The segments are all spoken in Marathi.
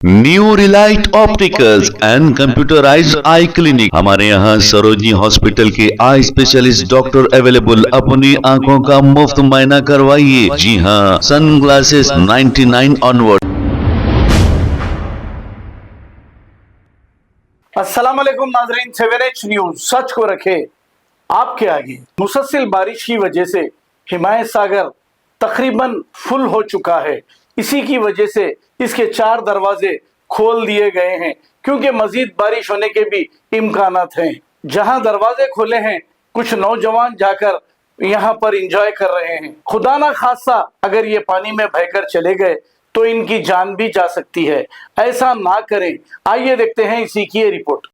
New relight opticals and computerized eye clinic. हमारे यहाँ सरोजनी हॉस्पिटल के आई स्पेशलिस्ट डॉक्टर अवेलेबल। अपनी आंखों का मुफ्त मुआयना करवाइए। जी हाँ, सन ग्लासेस 99 ऑनवर्ड। अस्सलाम वालेकुम नाजरीन, 7H न्यूज सच को रखे आपके आगे। मुसलसल बारिश की वजह से हिमायत सागर तकरीबन फुल हो चुका है। इसी की वजह से इसके 4 दरवाजे खोल दिए गए हैं, क्योंकि मजीद बारिश होने के भी इम्कानात हैं। जहां दरवाजे खोले हैं, कुछ नौजवान जाकर यहां पर एंजॉय कर रहे हैं। खुदा ना खासा अगर ये पानी में बहकर चले गए तो इनकी जान भी जा सकती है। ऐसा ना करें। आइए देखते हैं इसी की ये रिपोर्ट।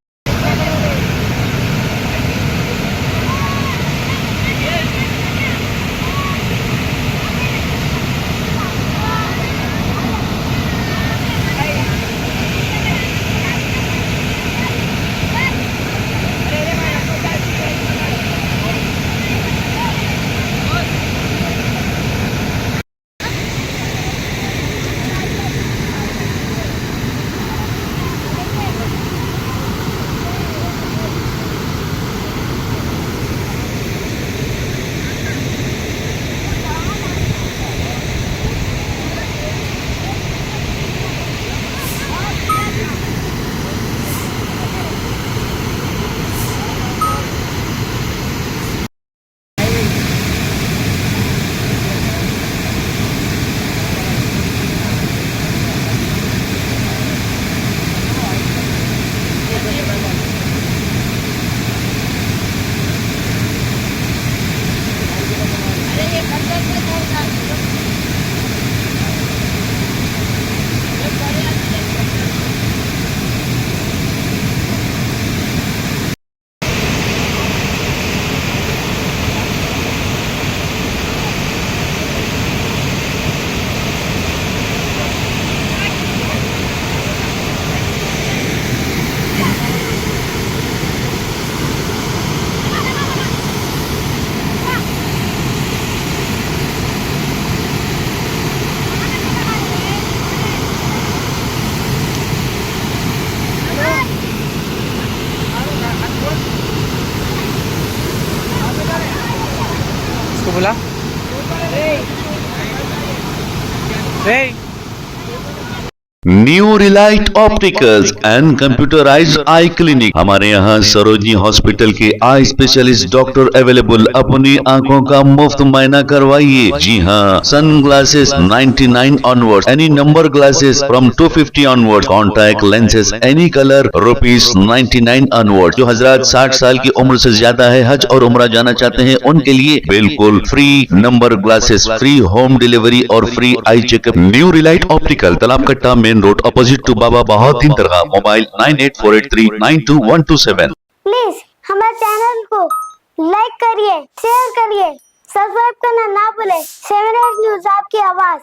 इसको बोला new relight opticals and computerized eye clinic. हमारे यहाँ सरोजनी हॉस्पिटल के आई स्पेशलिस्ट डॉक्टर अवेलेबल। अपनी आंखों का मुफ्त मुआयना करवाइए। जी हाँ, sun glasses 99 onward, any number glasses from 250 onward, contact lenses any colour ₹99 onward. जो हजरात 60 साल की उम्र से ज्यादा है, हज और उम्रा जाना चाहते हैं, उनके लिए बिल्कुल free number glasses, free home delivery और free eye checkup. New relight optical, Talab Katta, main road, opposite to Baba Bahauddin dargah. Mobile 9848392127। Please हमारे चैनल को लाइक करिए, शेयर करिए, सब्सक्राइब करना ना भूले। 7H न्यूज आपकी आवाज।